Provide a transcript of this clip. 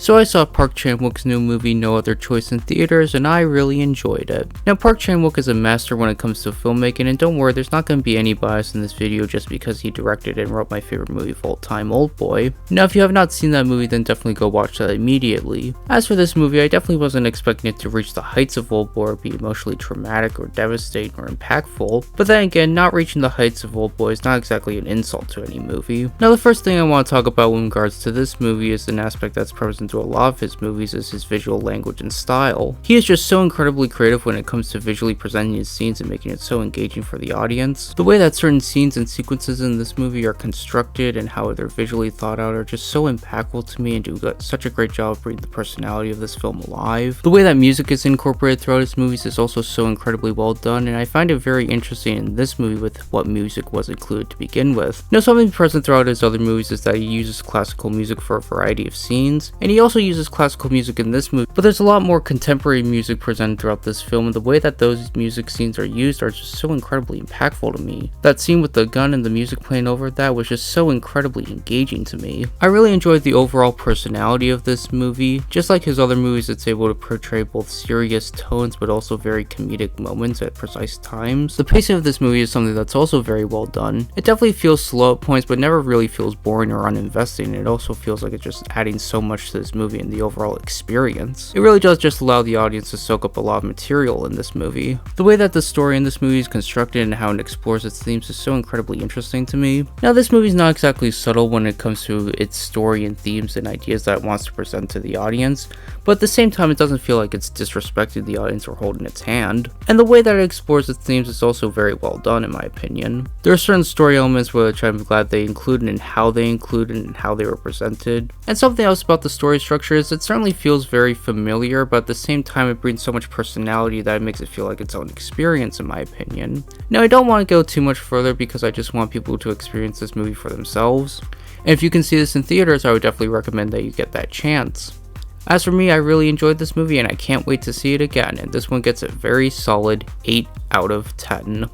So I saw Park Chan-wook's new movie No Other Choice in theaters, and I really enjoyed it. Now Park Chan-wook is a master when it comes to filmmaking, and don't worry, there's not going to be any bias in this video just because he directed and wrote my favorite movie of all time, Oldboy. Now if you have not seen that movie, then definitely go watch that immediately. As for this movie, I definitely wasn't expecting it to reach the heights of Oldboy or be emotionally traumatic or devastating or impactful, but then again, not reaching the heights of Oldboy is not exactly an insult to any movie. Now the first thing I want to talk about in regards to this movie is an aspect that's present through a lot of his movies is his visual language and style. He is just so incredibly creative when it comes to visually presenting his scenes and making it so engaging for the audience. The way that certain scenes and sequences in this movie are constructed and how they're visually thought out are just so impactful to me and do such a great job of bringing the personality of this film alive. The way that music is incorporated throughout his movies is also so incredibly well done, and I find it very interesting in this movie with what music was included to begin with. Now something present throughout his other movies is that he uses classical music for a variety of scenes, and he also uses classical music in this movie, but there's a lot more contemporary music presented throughout this film, and the way that those music scenes are used are just so incredibly impactful to me. That scene with the gun and the music playing over that was just so incredibly engaging to me. I really enjoyed the overall personality of this movie. Just like his other movies, it's able to portray both serious tones but also very comedic moments at precise times. The pacing of this movie is something that's also very well done. It definitely feels slow at points but never really feels boring or uninvesting. It also feels like it's just adding so much to this movie and the overall experience. It really does just allow the audience to soak up a lot of material in this movie. The way that the story in this movie is constructed and how it explores its themes is so incredibly interesting to me. Now this movie is not exactly subtle when it comes to its story and themes and ideas that it wants to present to the audience, but at the same time it doesn't feel like it's disrespecting the audience or holding its hand. And the way that it explores its themes is also very well done in my opinion. There are certain story elements which I'm glad they included and how they included and how they were presented. And something else about the story structure is it certainly feels very familiar, but at the same time it brings so much personality that it makes it feel like its own experience in my opinion. Now I don't want to go too much further because I just want people to experience this movie for themselves. And if you can see this in theaters, I would definitely recommend that you get that chance. As for me, I really enjoyed this movie and I can't wait to see it again, and this one gets a very solid 8 out of 10.